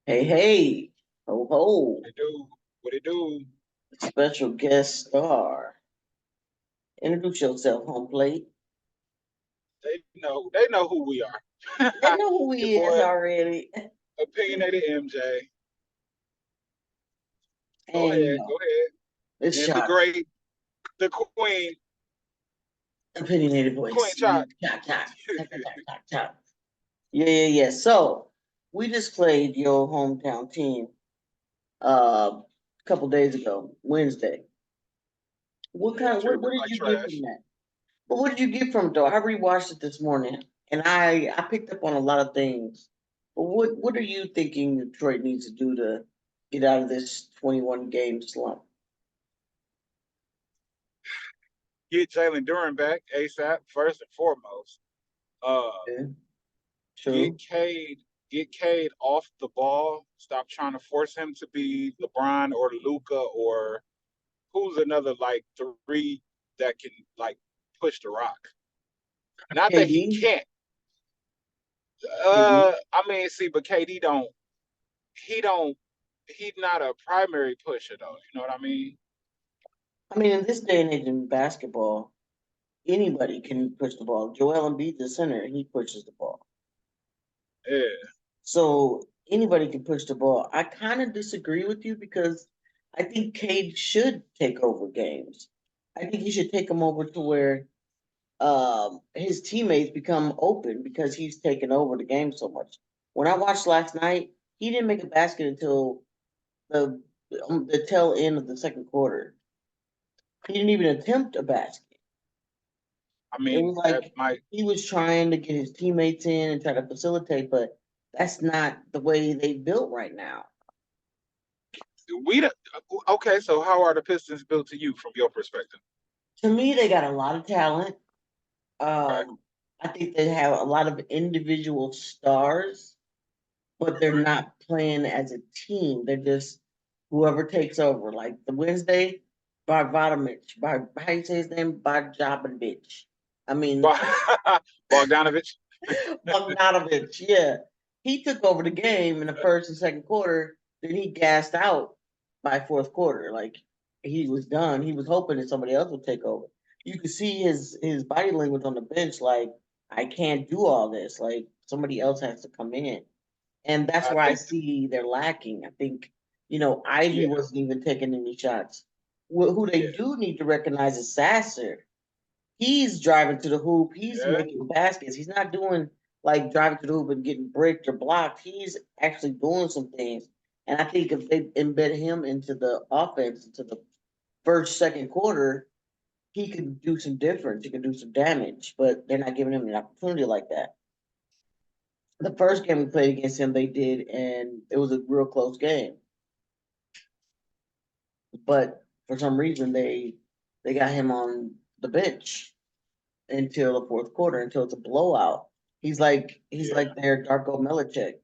Hey, hey, ho, ho, What it do? What it do? special guest star. Introduce yourself, home plate. They know who we are. They know who Your he is boy, already. opinionated MJ. Go And, ahead, go ahead. it's And the Shock, great, the opinionated Queen voice. Chalk. Chop, chop, chop, chop, chop, chop, chop. Yeah, yeah, yeah. So, we just played your hometown team a couple days ago, Wednesday. What Yeah, kind of, treated what them did like you get from trash. that? But what did you get from it, though? I rewatched it this morning, and I picked up on a lot of things. But what are you thinking Detroit needs to do to get out of this 21 game slump? Get Jalen Duran back ASAP, first and foremost. Uh, Yeah, get true. Cade, get Cade off the ball. Stop trying to force him to be LeBron or Luca or who's another like three that can like push the rock. Not that he KD, can't. KD. I mean, see, but KD he don't, he's not a primary pusher though. You know what I mean? I mean, in this day and age in basketball, anybody can push the ball. Joel Embiid, the center, he pushes the ball. Yeah, So anybody can push the ball. I kind of disagree with you because I think Cade should take over games. I think he should take them over to where his teammates become open because he's taken over the game so much. When I watched last night, he didn't make a basket until the the tail end of the second quarter. He didn't even attempt a basket. I It mean was that like might he was trying to get his teammates in and try to facilitate, but that's not the way they built right now. we don't- okay. So how are the Pistons built to you from your perspective? To me, they got a lot of talent. Okay, I think they have a lot of individual stars, but they're right. not playing as a team. They're just whoever takes over. Like the Wednesday, by Vodomich, by how you say his name, by Jobovich. I mean, Bogdanovich. Bogdanovich. Yeah, he took over the game in the first and second quarter. Then he gassed out by fourth quarter. Like he was done. He was hoping that somebody else would take over. You could see his body language on the bench. Like I can't do all this. Like somebody else has to come in. And that's I where I think, see they're lacking. I think, Ivy yeah, wasn't even taking any shots. Who they yeah, do need to recognize is Sasser. He's driving to the hoop. He's yeah. making baskets. He's not doing like driving to the hoop and getting bricked or blocked. He's actually doing some things. And I think if they embed him into the offense, into the first, second quarter, he could do some difference. He could do some damage. But they're not giving him an opportunity like that. The first game we played against him, they did, and it was a real close game. But for some reason, they got him on the bench until the fourth quarter, until it's a blowout. He's Yeah. like their Darko Milicic.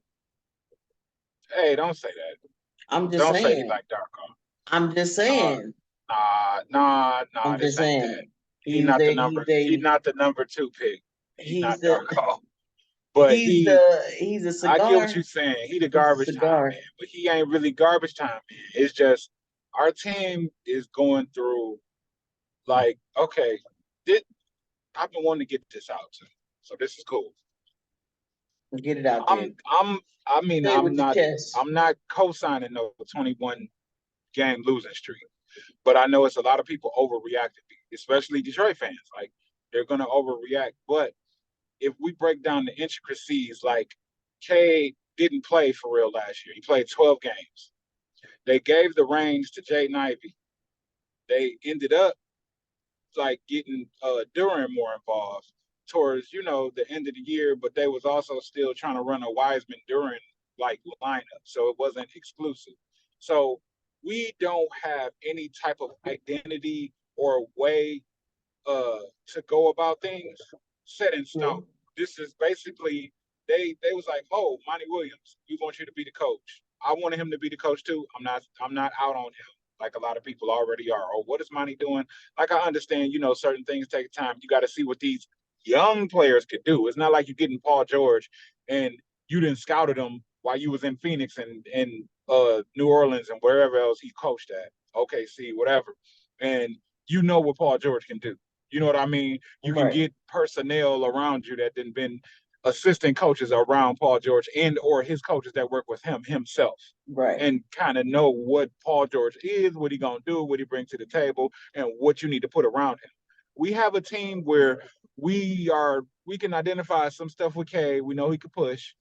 Hey, don't say that. I'm just Don't say he saying. like Darko. I'm just Nah, saying. nah. I'm just This ain't that. saying. He's a he's He's a not the number two pick. He's he's not the Darko. But he's a I get what you're cigar. saying. He the He's a garbage time cigar. man, but he ain't really garbage time man. It's just our team is going through like, okay, this, I've been wanting to get this out too, so this is cool. Get it out there. I'm, I mean, Say it with your chest. I'm not co-signing no 21 game losing streak, but I know it's a lot of people overreacting, especially Detroit fans. Like they're gonna overreact, but if we break down the intricacies, like K didn't play for real last year. He played 12 games. They gave the reins to Jaden Ivey. They ended up like getting Duran more involved towards the end of the year, but they was also still trying to run a Wiseman Duran like lineup, so it wasn't exclusive. So we don't have any type of identity or way to go about things set in stone. True. This is basically they was like, oh, Monty Williams, we want you to be the coach. I wanted him to be the coach too. I'm not out on him like a lot of people already are. Or what is Monty doing? Like I understand, certain things take time. You got to see what these young players could do. It's not like you're getting Paul George and you didn't scouted him while you was in Phoenix and New Orleans and wherever else he coached at, OKC, whatever, and you know what Paul George can do. You know what I mean? You can Right, get personnel around you that then been assistant coaches around Paul George and or his coaches that work with him himself, right. and kind of know what Paul George is, what he gonna do, what he brings to the table, and what you need to put around him. We have a team where we can identify some stuff with K. We know he could push.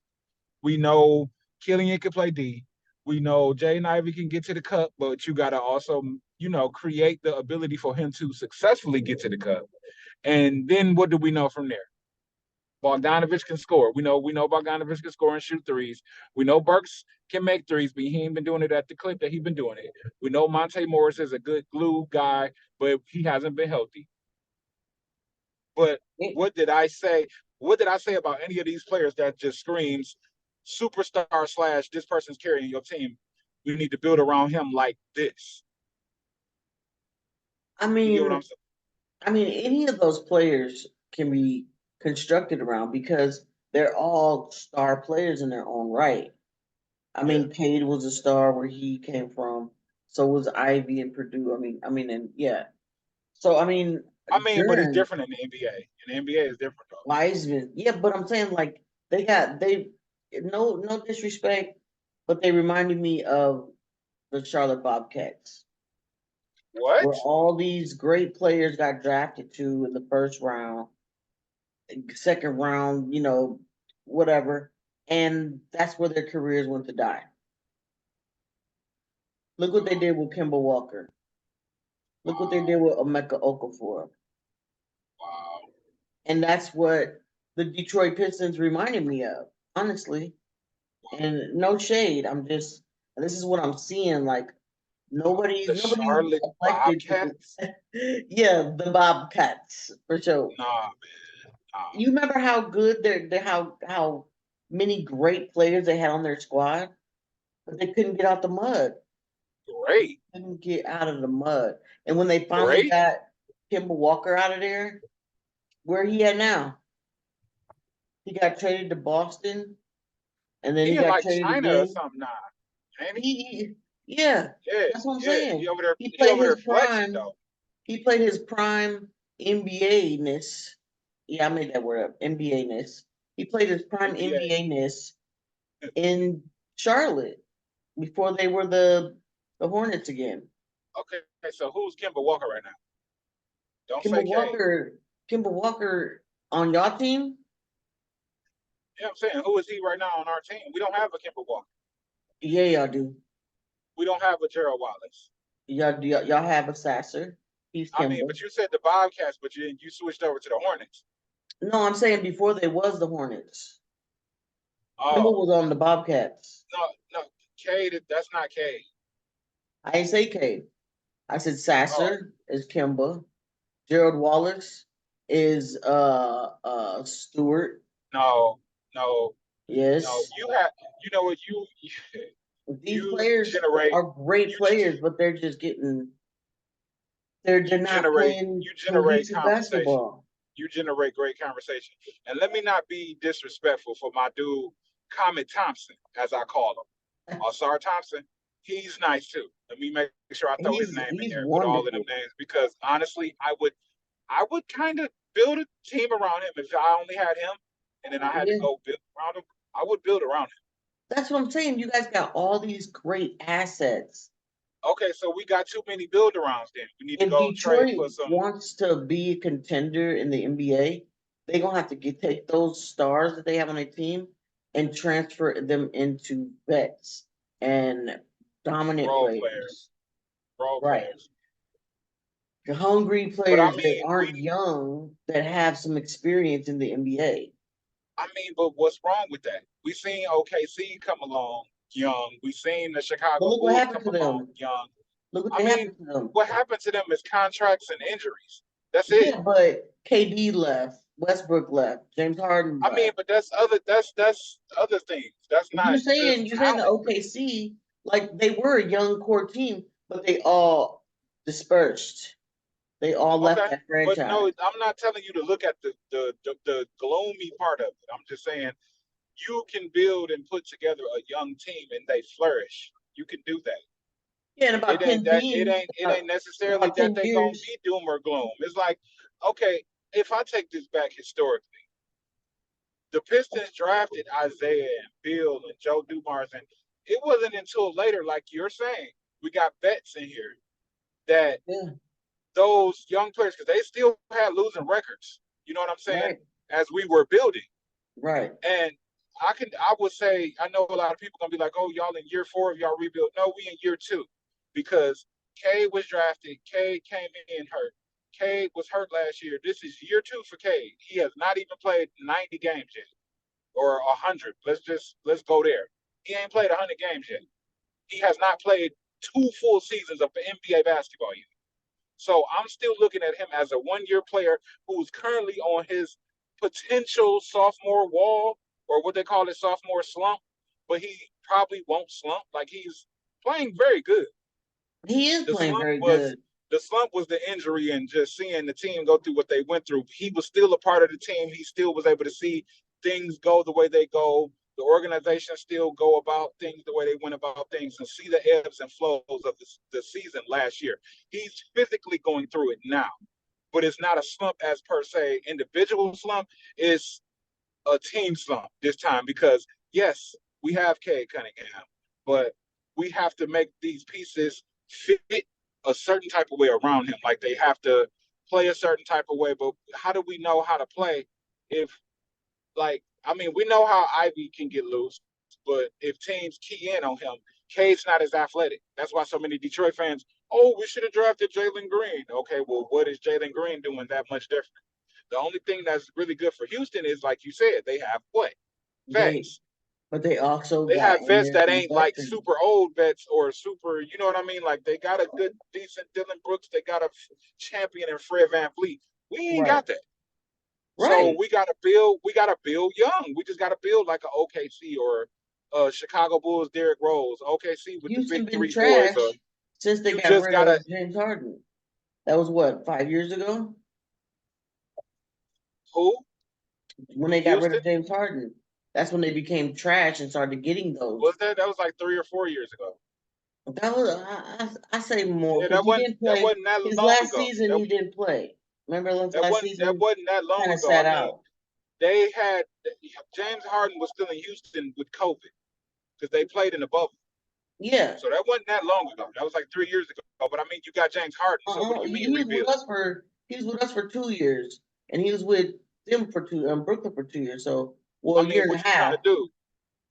We know Killian can play D. We know Jaden Ivey can get to the cup, but you got to also, create the ability for him to successfully get to the cup. And then what do we know from there? Bogdanovich can score. We know Bogdanovich can score and shoot threes. We know Burks can make threes, but he ain't been doing it at the clip that he's been doing it. We know Monte Morris is a good glue guy, but he hasn't been healthy. But It- what did I say? What did I say about any of these players that just screams superstar slash this person's carrying your team? We need to build around him like this. I You get what I'm mean, saying? any of those players can be constructed around because they're all star players in their own right. I Yeah. mean, Cade was a star where he came from. So was Ivy and Purdue. And yeah. So I mean, but it's Duran, different in the NBA. And the NBA is different though. Wiseman, yeah. But I'm saying like they no disrespect, but they reminded me of the Charlotte Bobcats, What? where all these great players got drafted to in the first round, second round, whatever, and that's where their careers went to die. Look what they did with Kimball Walker. Look what they did Wow. with Emeka Okafor. Wow. And that's what the Detroit Pistons reminded me of, honestly. And no shade. This is what I'm seeing. Like The nobody's Charlotte elected to Bobcats? yeah, the Bobcats for sure. Nah, nah. You remember how good how many great players they had on their squad, but they couldn't get out the mud. Great. Couldn't get out of the mud. And when they finally Great. got Kimball Walker out of there, where he at now? He got traded to Boston, and then he He in got like traded China or again. something now, ain't he? Yeah, Yeah, that's what I'm yeah. saying. He over there. He He played over his there flexing prime. though. He played his prime NBA-ness. Yeah, I made that word up. NBA-ness. He played his prime NBA. NBA-ness in Charlotte before they were the Hornets again. Okay, so who's Kimber Walker right now? Don't say Kimball K. Walker, Kimball Walker on y'all team? You know what I'm saying? Who is he right now on our team? We don't have a Kimber Walker. Yeah, y'all do. We don't have a Gerald Wallace. Y'all have a Sasser. He's I mean, Kimball. but you said the Bobcats, but you switched over to the Hornets. No, I'm saying before they was the Hornets. Kimball Oh was on the Bobcats. no, no, K. That's not K. I ain't say Cade. I said Oh Sasser is Kimba. Gerald Wallace is Stewart. no, no, no. Yes. You have. You know what? These You players generate. are great You players, but they're just getting they're not playing You generate cohesive conversation. basketball. You generate great conversation. And let me not be disrespectful for my dude, Comet Thompson, as I call him. Osar Thompson, he's nice too. Let me make sure I throw his name in He's there with all of them wonderful. names because honestly, I would kind of build a team around him if I only had him and then I had to Yeah. go build around him. I would build around him. That's what I'm saying. You guys got all these great assets. Okay, so we got too many build arounds then. We need to If go trade Detroit for some. wants to be a contender in the NBA, they're gonna have to take those stars that they have on their team and transfer them into vets and dominant Role players. players. Role Right. players. Hungry But I players that mean, aren't young that have some experience in the NBA. but what's wrong with that? We seen OKC come along young. We seen the But Chicago look what Bulls happened come to along them. young. Look what I they mean, happened to them. what happened to them is contracts and injuries. That's it. Yeah, but KD left, Westbrook left, James Harden I mean, left. but that's other things. That's not just You're saying the talent. OKC, like they were a young core team, but they all dispersed. They all left Okay. that But no, franchise. I'm not telling you to look at the gloomy part of it. I'm just saying you can build and put together a young team and they flourish. You can do that. Yeah, in It about ain't 10 that it teams, ain't it ain't in necessarily about that 10 they gonna years, be doom or gloom. It's like, okay, if I take this back historically, the Pistons drafted Isaiah and Bill and Joe Dumars, and it wasn't until later, like you're saying, we got vets in here that yeah, those young players, because they still had losing records. You know what I'm saying? right, As we were building. right. And I would say, I know a lot of people gonna be like, oh, y'all in year 4 of y'all rebuild. No, we in year 2 because Cade was drafted. Cade came in hurt. Cade was hurt last year. This is year 2 for Cade. He has not even played 90 games yet or 100. Let's go there. He ain't played 100 games yet. He has not played 2 full seasons of the NBA basketball yet. So I'm still looking at him as a 1 year player who's currently on his potential sophomore wall or what they call it sophomore slump, but he probably won't slump. Like he's playing very good. He is The playing slump very was good. the slump was the injury and just seeing the team go through what they went through. He was still a part of the team. He still was able to see things go the way they go. The organization still go about things the way they went about things and see the ebbs and flows of the season last year. He's physically going through it now, but it's not a slump as per se individual slump. It's a team slump this time because yes, we have Cade Cunningham, but we have to make these pieces fit a certain type of way around him. Like they have to play a certain type of way. But how do we know how to play if, like, I mean, we know how Ivy can get loose, but if teams key in on him, Cade's not as athletic. That's why so many Detroit fans, oh, we should have drafted Jalen Green. Okay, well, what is Jalen Green doing that much different? The only thing that's really good for Houston is, like you said, they have what? They, Vets. but they also They got have in vets there that some ain't like veterans. super old vets or super, you know what I mean? Like they got a good, decent Dylan Brooks. They got a champion in Fred Van Vliet. We ain't Right, got that. So right. we gotta build. We gotta build young. We just gotta build like a OKC or Chicago Bulls, Derrick Rose, OKC with the big Houston been three boys. Or trash since they you got just rid gotta of James Harden. That was what, 5 years ago? who When they got rid Houston of James Harden. That's when they became trash and started getting those. was that? That was like 3 or 4 years ago. That was I say more Yeah, because he didn't that play wasn't that his long last ago. season. He didn't play. Remember his last That season, wasn't that long kind of ago. I sat mean, out. they had James Harden was still in Houston with COVID because they played in the bubble. Yeah, So that wasn't that long ago. That was like 3 years ago. But I mean, you got James Harden. So what do you mean he was with rebuild? us for 2 years, and he was with them for Brooklyn for 2 years. So well, I a mean, year and a what you trying half, to do?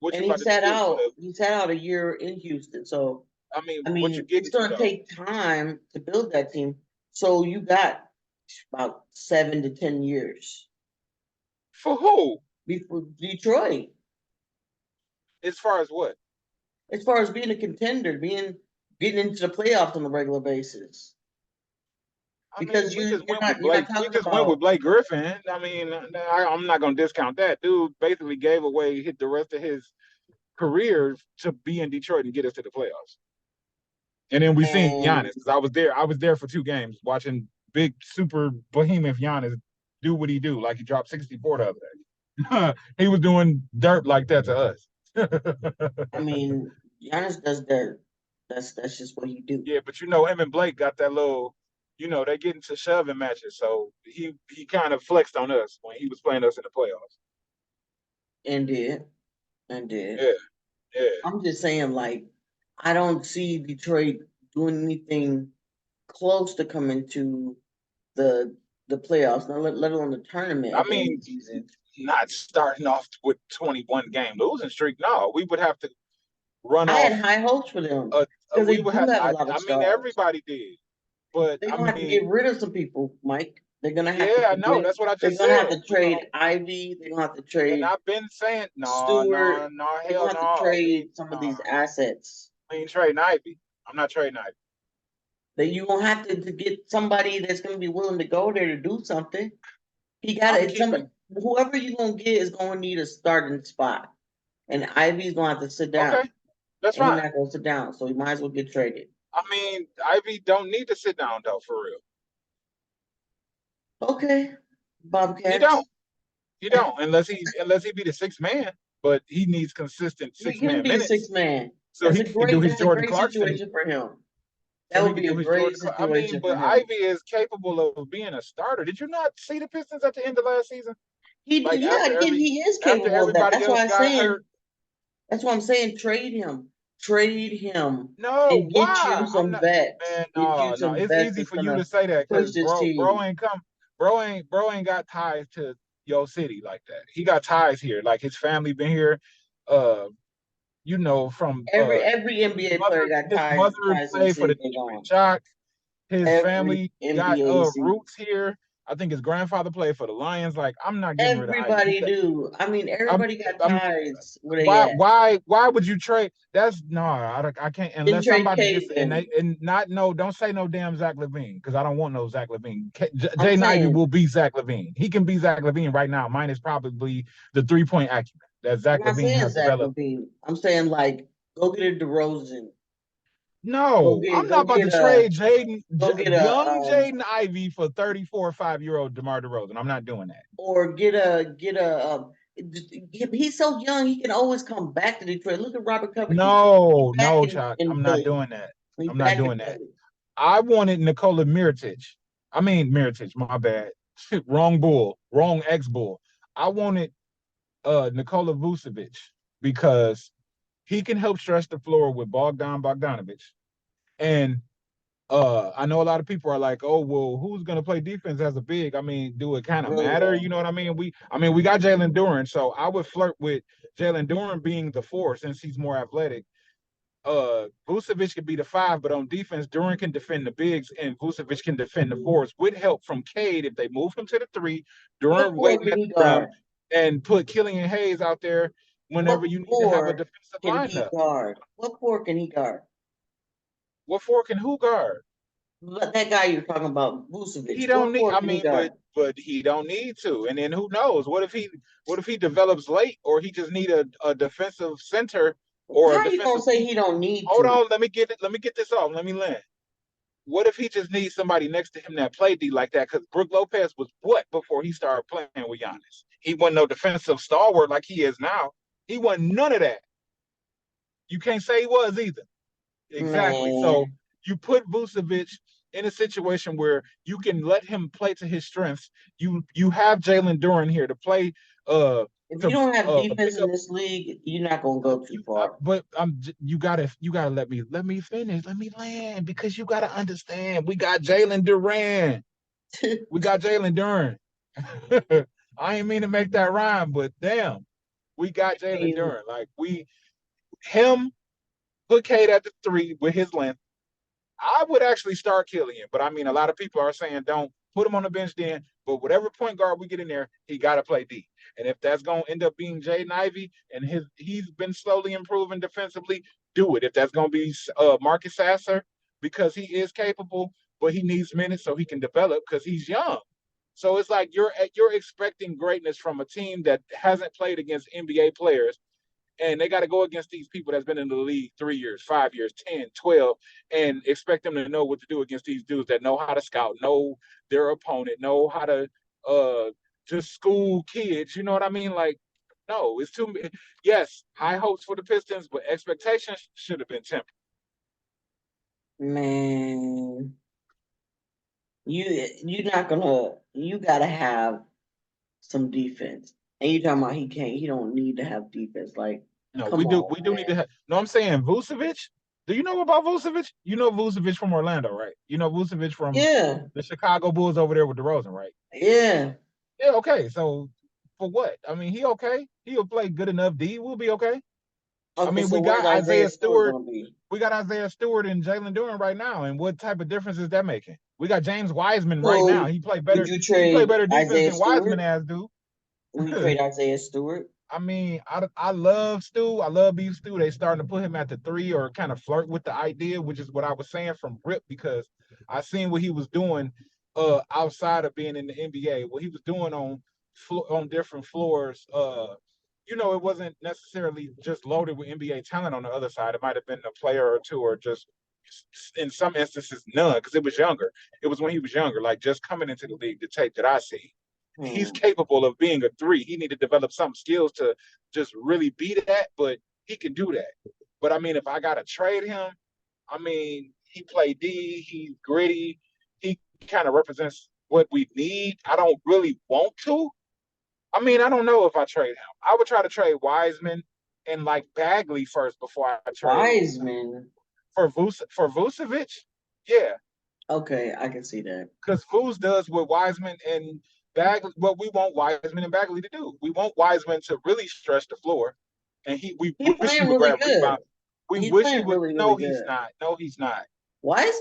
What and you he about to sat do? out. He sat out a year in Houston. So I mean, I what you mean, it's getting to going to though? take time to build that team. So you got about 7 to 10 years For who? before Detroit, As far as what? as far as being a contender, getting into the playoffs on a regular basis. I mean, Because you're not We talking just went with about, Blake Griffin. I mean, I'm not gonna discount that. Dude basically gave away hit the rest of his career to be in Detroit and get us to the playoffs. And then we seen and Giannis because I was there. I was there for 2 games watching big super behemoth Giannis do what he do. Like he dropped 64 the other day. He was doing dirt like that to us. I mean, Giannis does dirt. That's just what he do. Yeah, but you know him and Blake got that little, they get into shoving matches. So he kind of flexed on us when he was playing us in the playoffs. And did and did. Yeah, yeah. I'm just saying, like, I don't see Detroit doing anything close to coming to the the playoffs, not let alone the tournament I at the end of mean, the season. not starting off with 21 game losing streak. No, we would have to run I had off. high hopes for them A, because they we would do have. have a lot of I mean, stars. everybody did, but They're I gonna have to get mean, rid of some people, Mike. They're gonna have to yeah, I know. get. That's what I They're just gonna have said. to We're gonna, trade Ivy. They're gonna have to and trade I've been saying, no, Stewart. no, no, They're hell gonna have to no. trade some of these assets. We ain't trading Ivy. I'm not trading Ivy. That you gonna have to get somebody that's gonna be willing to go there to do something. He got I'm it. Somebody, keeping. whoever you gonna get is gonna need a starting spot, and Ivy's gonna have to sit down, Okay, that's and he's fine. not gonna sit down, so he might as well get traded. I mean, Ivy don't need to sit down though, for real. Okay, He Bobcats. don't. He don't unless he be the sixth man. but he needs consistent He six can man be a minutes six man. so he can do his That's a Jordan great Clarkson. situation for him. So That he would can be a do his great Jordan. I mean, situation but for him. Ivy is capable of being a starter. Did you not see the Pistons at the end of last season? Like He is after capable of that. everybody That's why else I'm got saying hurt. that's why I'm saying trade him, No, and get you why? I'm some not, vets. man. Get you No. some It's vets easy that's for you to gonna say that push because this bro team. ain't come, bro ain't got ties to your city like that. He got ties here. Like his family been here. Uh, from Every NBA player got his mother ties in the played for the city they're Detroit going. Shock. His Every family got NBA city. roots here. I think his grandfather played for the Lions. Like I'm not getting rid of Ivy. Everybody do. I mean, I'm, everybody got I'm ties where they at. why would you trade? That's no, I can't Didn't unless trade somebody gets Caden. and not no. Don't say no damn Zach LaVine because I don't want no Zach LaVine. I'm Jaden Ivey saying will be Zach LaVine. He can be Zach LaVine right now. Mine is probably the 3-point acumen that I'm Zach not LaVine saying has Zach developed. Levine. I'm saying like go get a DeRozan. No, I'm not about to trade young Um Jaden Ivey for 34 or 5-year-old DeMar DeRozan. I'm not doing that. or get a he's so young he can always come back to Detroit. Look at Robert Covington. He's No, back no, Chuck. in I'm not Philly. doing that. He's I'm not back in doing that. Philly. I wanted Nikola Mirotic. I mean Mirotic, my bad. Wrong bull, wrong ex-bull. I wanted Nikola Vucevic because he can help stretch the floor with Bogdanovich. And I know a lot of people are like, oh, well, who's gonna play defense as a big? I mean, do it kind of Really matter? though. You know what I mean? We got Jalen Duren, so I would flirt with Jalen Duren being the 4 since he's more athletic. Vucevic could be the 5, but on defense, Duran can defend the bigs and Vucevic can defend the 4s with help from Cade if they move him to the 3, What Duran four waiting can at he the rim, guard? and put Killian Hayes out there whenever What you need to have a four defensive can he lineup. guard? What four can he guard? What 4 can who guard? But that guy you're talking about, Vucevic, He don't what need. four I can he mean, guard? but he don't need to. And then who knows? What if he develops late, or he just need a defensive center or a How you gonna defensive. say he don't need Hold to? on, let me get it. Let me get this off. Let me land. What if he just needs somebody next to him that play D like that? Because Brook Lopez was what before he started playing with Giannis? He wasn't no defensive stalwart like he is now. He wasn't none of that. You can't say he was either. Exactly. So Man, you put Vucevic in a situation where you can let him play to his strengths. You have Jalen Duren here to play if you to don't have pick defense in up. this league, you're not gonna go too far. But you gotta let me finish, let me land because you gotta understand. We got Jalen Duran. We got Jalen Duren. I ain't mean to make that rhyme, but damn, we got I Jalen mean, Duren. Like him, put Cade at the 3 with his length. I would actually start Killian, but I mean, a lot of people are saying don't put him on the bench then. But whatever point guard we get in there, he got to play D. And if that's going to end up being Jaden Ivey and he's been slowly improving defensively, do it. If that's going to be Marcus Sasser because he is capable, but he needs minutes so he can develop because he's young. So it's like you're expecting greatness from a team that hasn't played against NBA players and they got to go against these people that's been in the league 3 years, 5 years, 10, 12, and expect them to know what to do against these dudes that know how to scout, know their opponent, know how to uh just school kids. You know what I mean? Like, no, it's too. Yes, high hopes for the Pistons, but expectations should have been tempered. man, you're not gonna. You gotta have some defense. And you talking about he don't need to have defense. Like, No, we come do. on, We do need man. to have. No, I'm saying Vucevic. Do you know about Vucevic? You know Vucevic from Orlando, right? You know Vucevic from Yeah, the Chicago Bulls over there with DeRozan, right? yeah. Yeah, okay. So for what? I mean, he okay. He'll play good enough D. We'll be okay. I Okay, mean, so we where's got Isaiah Isaiah Stewart Stewart. gonna be? We got Isaiah Stewart and Jalen Duren right now. And what type of difference is that making? We got James Wiseman right now. So He play would better. you He play trade better defense Isaiah than Wiseman Stewart? has do. Would you trade Isaiah Stewart? I mean, I love Stu. I love Beef Stu. They starting to put him at the 3 or kind of flirt with the idea, which is what I was saying from Rip because I seen what he was doing outside of being in the NBA. What he was doing on different floors. It wasn't necessarily just loaded with NBA talent on the other side. It might have been a player or two, or just in some instances none, because it was younger. It was when he was younger, like just coming into the league. The tape that I see, he's Hmm. capable of being a 3. He need to develop some skills to just really be that, but he can do that. But I mean, if I gotta trade him, I mean, he played D, he's gritty, he kind of represents what we need. I don't really want to. I mean, I don't know if I trade him. I would try to trade Wiseman and like Bagley first before I trade Wiseman. for Vucevic. Yeah, Okay, I can see that. because Vuz does what Wiseman and Bagley, what we want Wiseman and Bagley to do. We want Wiseman to really stretch the floor, and we He's wish he playing would really grab good. rebound. We He's wish he playing would. really, really No, he's good. not. No, he's not. Wiseman?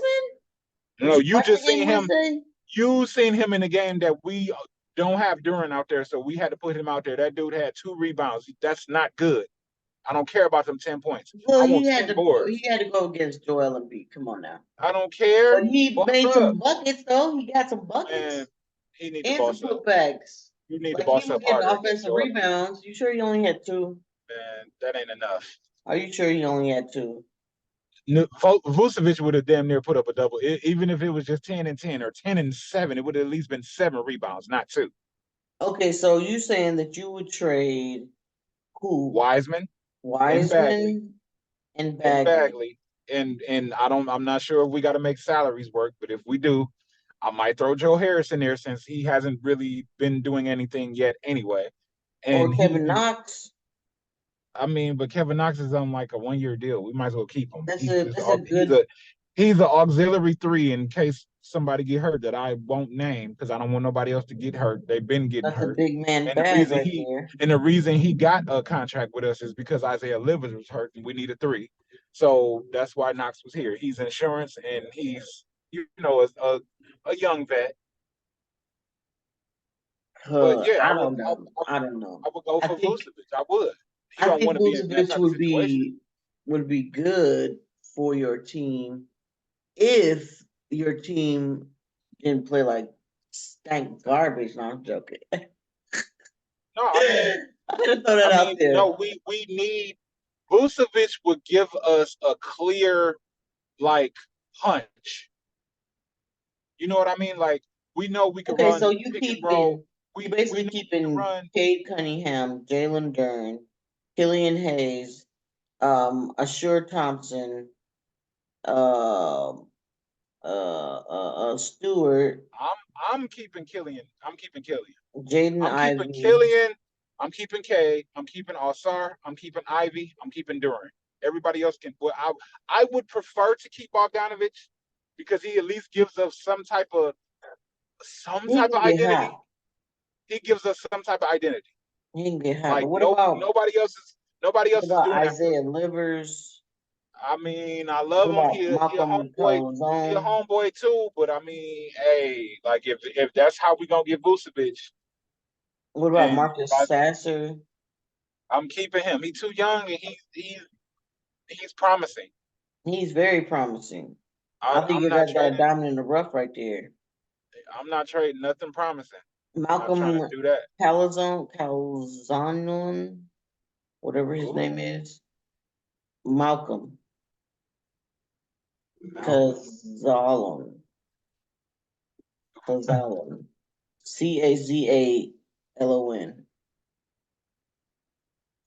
Did No, you you watch the just game seen him. Wednesday? You seen him in the game that we don't have Duran out there, so we had to put him out there. That dude had 2 rebounds. That's not good. I don't care about them 10 points. Well, I he want had 10 to go. He boards. had to go against Joel Embiid. Come on now. I don't care. But he Boss made up, some buckets though. He got some man. buckets He need to and some boss up. putbacks. You need to Like he boss was up getting harder against offensive Joel Embiid. rebounds. You sure he only had two? Man, that ain't enough. Are you sure he only had two? Vucevic would have damn near put up a double, even if it was just 10 and 10 or 10 and 7. It would have at least been 7 rebounds, not 2. Okay, so you saying that you would trade who? Wiseman and Bagley Wiseman and and Bagley. Bagley, and I'm not sure if we got to make salaries work, but if we do, I might throw Joe Harris in there since he hasn't really been doing anything yet anyway. Or And Kevin Knox. I mean, but Kevin Knox is on like a 1 year deal. We might as well keep him. That's a that's a He's good a he's an auxiliary 3 in case somebody get hurt that I won't name because I don't want nobody else to get hurt. They've been getting that's a hurt. big man And the bag reason right he there. and the reason he got a contract with us is because Isaiah Livers was hurt and we needed 3. So that's why Knox was here. He's insurance and he's a young vet. But yeah, I don't know. I don't know. I would go I for think Vucevic. I would. He I don't think want to be in that Vucevic type of situation. would be good for your team if your team didn't play like stank garbage. No, I'm joking. No, I just throw that out there. no, we need Vucevic would give us a clear like punch. You know what I mean? Like we know we can Okay, run so pick and roll. you We basically know we can keeping run. Cade Cunningham, Jalen Dern, Killian Hayes, Ashur Thompson, um, Stewart, I'm keeping Killian. I'm keeping Killian. Jaden I'm keeping Ivey. Killian. I'm keeping K. I'm keeping Alsar. I'm keeping Ivy. I'm keeping Duran. Everybody else can. Well, I would prefer to keep Bogdanovich because he at least gives us some He type of can get identity. hot. He gives us some type of identity. He can get hot. But Like nobody what else is about doing that for us. Isaiah Livers? I mean, I What love him. about He a Malcolm homeboy. He a Calzone? homeboy too. But I mean, hey, like if that's how we gonna get Vucevic, What about and Marcus Sasser? I'm keeping him. He's too young and he's promising. He's very promising. I think I'm you not guys got a trading. diamond in the rough right there. I'm not trading nothing promising. I'm not trying to Malcolm do that. Calzonon, whatever his Ooh, name is. Malcolm Malcolm. Cazalon. Cazalon. Cazalon.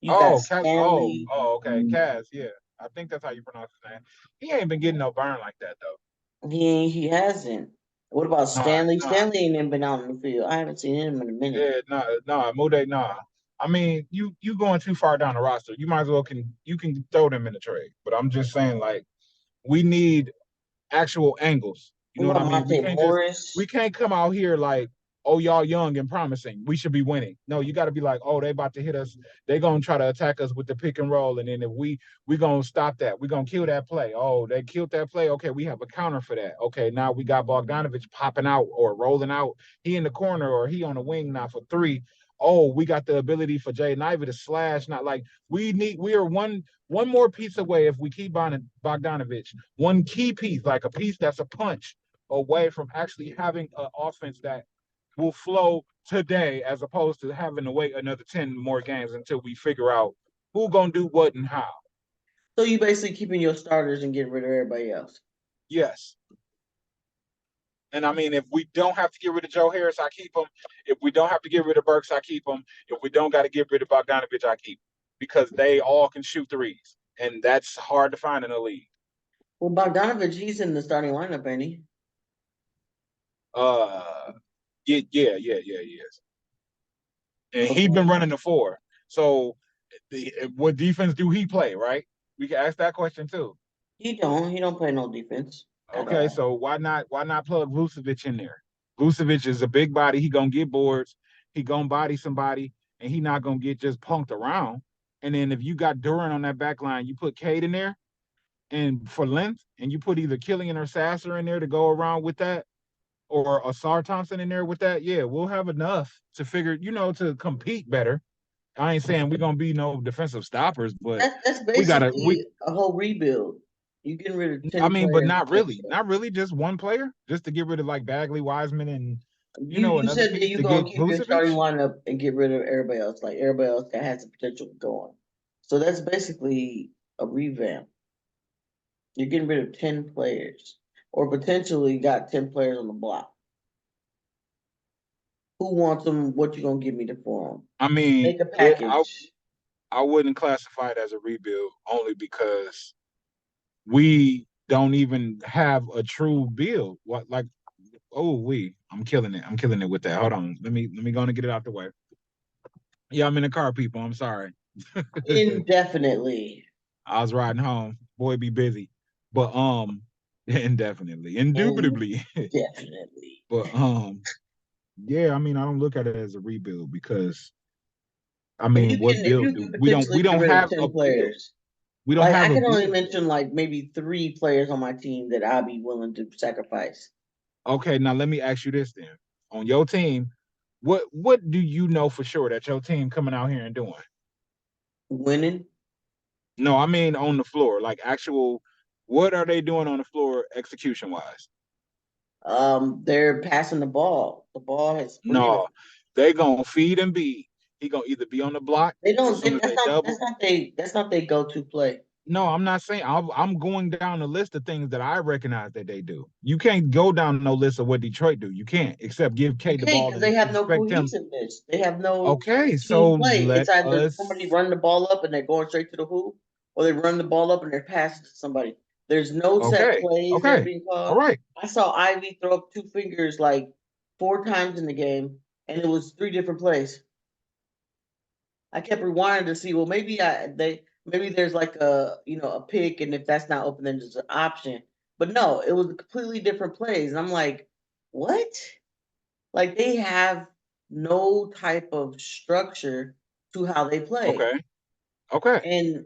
You got Stanley. Okay, Kaz. Yeah, I think that's how you pronounce his name. He ain't been getting no burn like that though. He hasn't. What about Nah, Stanley? nah. Stanley ain't even been out in the field. I haven't seen him in a minute. Yeah, nah, Mude, nah. I mean, you going too far down the roster. You might as well you can throw them in the trade. But I'm just saying, like, we need actual angles. You What know what I about mean? Monte We Morris? can't come out here like, oh, y'all young and promising. We should be winning. No, you got to be like, oh, they about to hit us. They gonna try to attack us with the pick and roll, and then if we gonna stop that. We gonna kill that play. Oh, they killed that play. Okay, we have a counter for that. Okay, now we got Bogdanovich popping out or rolling out. He in the corner or he on the wing now for 3. Oh, we got the ability for Jaden Ivey to slash. Not like we are one more piece away if we keep Bogdanovich. One key piece, like a piece that's a punch away from actually having an offense that will flow today as opposed to having to wait another 10 more games until we figure out who gonna do what and how. So you basically keeping your starters and getting rid of everybody else. Yes. And I mean, if we don't have to get rid of Joe Harris, I keep him. If we don't have to get rid of Burks, I keep him. If we don't got to get rid of Bogdanovich, I keep him. because they all can shoot threes, and that's hard to find in the league. Well, Bogdanovich, he's in the starting lineup, ain't he? Uh, yes. And he Okay. been running the four. So, what defense do he play? Right? We can ask that question too. He don't. He don't play no defense at Okay, all. so why not plug Vucevic in there? Vucevic is a big body. He gonna get boards. He gonna body somebody, and he not gonna get just punked around. And then if you got Durant on that back line, you put Cade in there, and for length, and you put either Killian or Sasser in there to go around with that, or Asar Thompson in there with that. Yeah, we'll have enough to figure, to compete better. I ain't saying we're gonna be no defensive stoppers, but That's we gotta. basically a whole rebuild. You getting rid of I 10 mean, but players. not really. Not really just one player, just to get rid of like Bagley, Wiseman, and You another said that piece you're to gonna get keep your Vucevic. starting lineup and get rid of everybody else, like everybody else that has the potential to go on. So that's basically a revamp. You're getting rid of 10 players, or potentially got 10 players on the block. Who wants them? What you gonna give me for them? I mean, Make a package. I wouldn't classify it as a rebuild only because we don't even have a true build. What like I'm killing it. I'm killing it with that. Hold on. Let me go and get it out the way. Yeah, I'm in the car, people. I'm sorry. Indefinitely. I was riding home. Boy, be busy. But indefinitely, indubitably. Indefinitely. But yeah, I mean, I don't look at it as a rebuild because I If mean, you what can if build you do can we don't potentially we get don't rid of have a 10 build. players. We don't Like have I a can only build yet. mention like maybe 3 players on my team that I'd be willing to sacrifice. Okay, now let me ask you this then. On your team, what do you know for sure that your team coming out here and doing? Winning. No, I mean on the floor, like actual. What are they doing on the floor execution wise? They're passing the ball. The ball has freedom. No, they gonna feed and beat. He gonna either be on the block They as don't. soon as they double. That's not they go to play. No, I'm not saying. I'm going down the list of things that I recognize that they do. You can't go down no list of what Detroit do. You can't, except give You K the can't ball because and they have no expect him. cohesiveness. They have no Okay, team so play. let It's either somebody us. run the ball up and they're going straight to the hoop, or they run the ball up and they're passing to somebody. There's no set Okay, plays that are okay, being all called. right. I saw Ivy throw up 2 fingers like 4 times in the game, and it was 3 different plays. I kept rewinding to see, well, maybe there's like a pick, and if that's not open, then there's an option. But no, it was completely different plays, and I'm like, what? Like they have no type of structure to how they play. Okay, okay,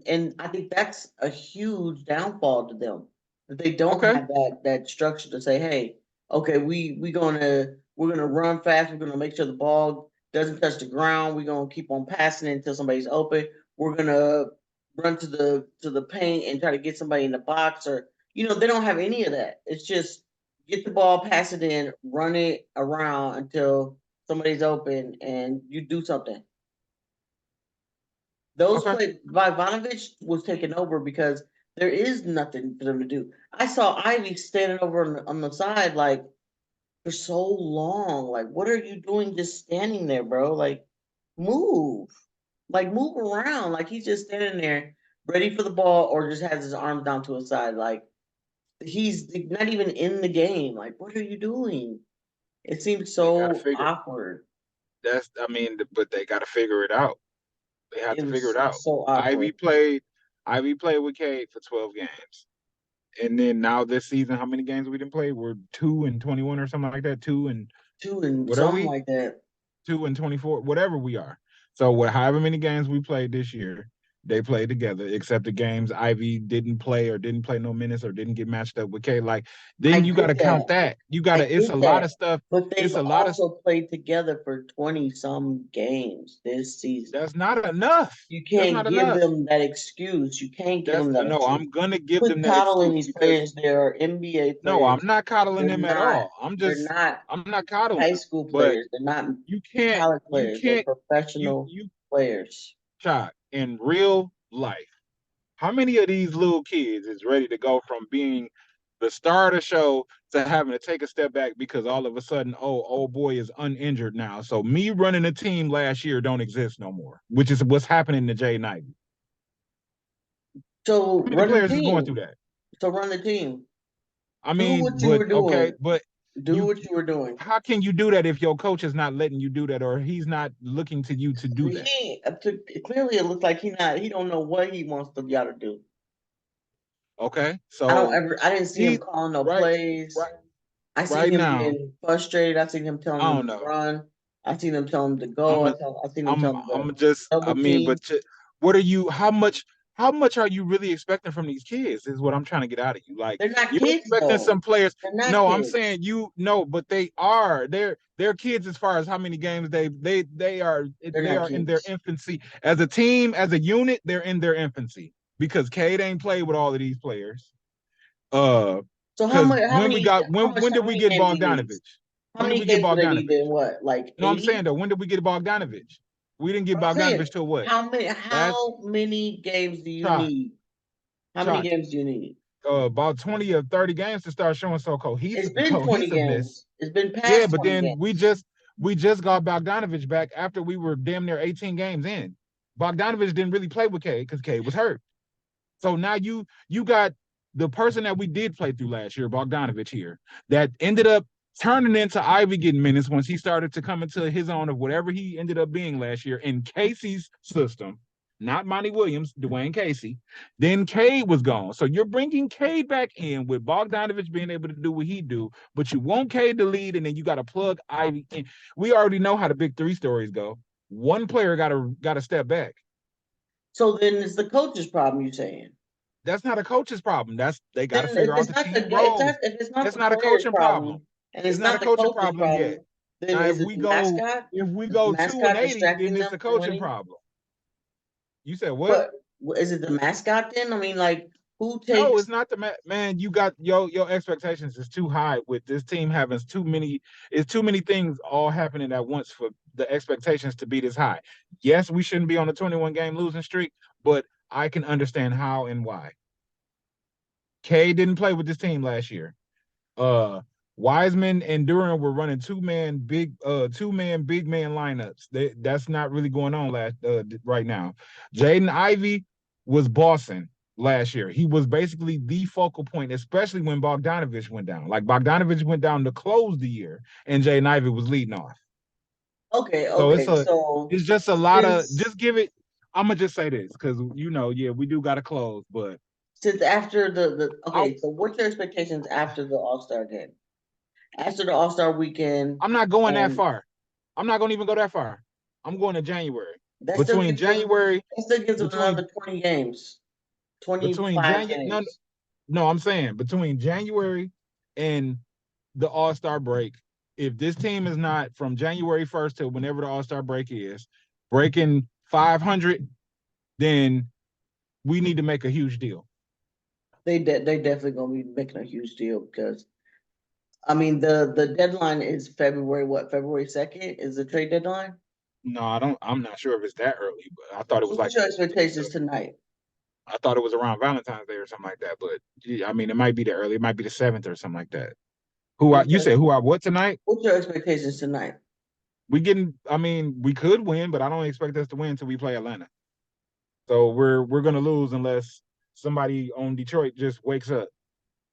And I think that's a huge downfall to them that they don't okay, have that structure to say, hey, okay, we're gonna run fast. We're gonna make sure the ball doesn't touch the ground. We're gonna keep on passing it until somebody's open. We're gonna run to the paint and try to get somebody in the box, or they don't have any of that. It's just get the ball, pass it in, run it around until somebody's open, and you do something. Those okay. play Ivanovic was taken over because there is nothing for them to do. I saw Ivy standing over on the side like for so long. Like, what are you doing just standing there, bro? Like, move. Like, move around. Like he's just standing there ready for the ball or just has his arms down to his side. Like he's not even in the game. Like, what are you doing? It seems They got to so figure. awkward. I mean, but they got to figure it out. They have It to figure was it out. so awkward. Ivy played. Ivy played with Cade for 12 games, and then now this season, how many games we didn't play? We're 2-21 or something like that. Two and Too and what are something we? like that. 2-24, whatever we are. So however many games we played this year, they played together, except the games Ivy didn't play or didn't play no minutes or didn't get matched up with K. Like I then you got get to count that. that. You got I to. It's a get lot that. of stuff. But It's they've a lot of. also played together for 20 some games this season. That's not enough. You That's can't not give enough. them that excuse. You can't give That's them that no. excuse. I'm gonna give Quit them that coddling excuse these because players. They are NBA no, I'm players. not coddling They're them at not. all. They're not I'm not coddling high them. school But players. They're not you can't. college You players. They're can't. professional You players. shot in real life. How many of these little kids is ready to go from being the star of the show to having to take a step back because all of a sudden, oh, old boy is uninjured now. So me running a team last year don't exist no more, which is what's happening to Jay Knight. So How many run the players is going team. through that? So run the team. I Do mean, what you but were okay, doing. but Do you what you were doing. how can you do that if your coach is not letting you do that or he's not looking to you to do that? Clearly it looks like he don't know what he wants y'all to do. Okay, I so didn't see him he calling no right plays. right I seen right him now. getting frustrated. I seen him telling I them don't to know. run. I seen him telling them to go. I'm a, I seen him telling them to I'm just I double mean, team. but what are you? How much are you really expecting from these kids? Is what I'm trying to get out of you. Like They're not you're kids expecting though. some players. They're not No, I'm kids. saying you no, but they are. They're kids as far as how many games They're they not are in their kids. infancy as a team as a unit. They're in their infancy because Cade ain't played with all of these players. Uh, So because when we got when how did we many get games he needs? Bogdanovich? How When did many we get games do they need Bogdanovich? in what? Like No, I'm 80? saying though, when did we get Bogdanovich? We didn't get But I'm saying, Bogdanovich till what? Last how many games do you shot, need? How many shot. games do you need? About 20 or 30 games to start showing so It's been 20 cohesiveness. games. It's been Yeah, past but 20 then games. we just got Bogdanovich back after we were damn near 18 games in. Bogdanovich didn't really play with K because K was hurt. So now you got the person that we did play through last year, Bogdanovich here, that ended up turning into Ivy getting minutes once he started to come into his own of whatever he ended up being last year in Casey's system, not Monty Williams, Dwayne Casey. Then Cade was gone. So you're bringing Cade back in with Bogdanovich being able to do what he do, but you want Cade to lead, and then you got to plug Ivy in. We already know how the big three stories go. One player got to step back. So then it's the coach's problem, you're saying. That's not a coach's problem. That's they got Then to figure out the team roles. if it's not It's the not a player's coaching problem. problem and It's it's not a not the coaching coach's problem yet. problem, then Now is it the mascot? if we Is the go 2-80, mascot then it's them a from coaching winning? problem. You said what? But is it the mascot then? I mean, like, who No, it's takes? not the man. You got your expectations is too high with this team having too many. It's too many things all happening at once for the expectations to be this high. Yes, we shouldn't be on a 21 game losing streak, but I can understand how and why. K didn't play with this team last year. uh Wiseman and Durham were running two man big man lineups. That's not really going on right now. Jaden Ivey was bossing last year. He was basically the focal point, especially when Bogdanovich went down. Like Bogdanovich went down to close the year, and Jaden Ivey was leading off. Okay, So okay. So it's just a lot of since just give it. I'm gonna just say this because yeah, we do gotta close, but since after I okay, so what's your expectations after the All-Star game? After the All-Star weekend, I'm not going that and far. I'm not gonna even go that far. I'm going to January. that still Between gives them January, that still gives them between another 20 games, between 25 January, no, games. no, I'm saying between January and the All Star break. If this team is not from January 1st to whenever the All Star break is breaking 500, then we need to make a huge deal. They definitely gonna be making a huge deal because I mean the deadline is February what? February 2nd is the trade deadline. No, I don't. I'm not sure if it's that early, but I thought it So was what's like your expectations tonight? I thought it was around Valentine's Day or something like that. But yeah, I mean, it might be the early. It might be the 7th or something like that. What's You your, said who I what tonight? what's your expectations tonight? We getting. I mean, we could win, but I don't expect us to win until we play Atlanta. So we're gonna lose unless somebody on Detroit just wakes up.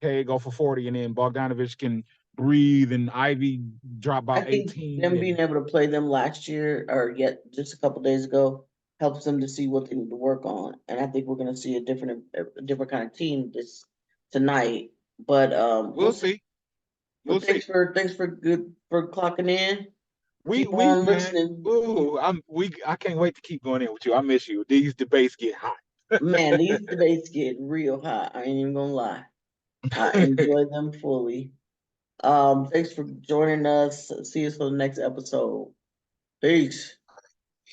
Hey, go for 40, and then Bogdanovich can breathe, and Ivy drop I about think 18, them being and able to play them last year or yet just a couple days ago helps them to see what they need to work on. And I think we're going to see a different kind of team this tonight. But we'll see. We'll but see. thanks for good for clocking in. Keep We on man. listening. Ooh, I can't wait to keep going in with you. I miss you. These debates get hot. Man, these debates get real hot. I ain't even gonna lie. I enjoy them fully. Thanks for joining us. See us for the next episode. Peace.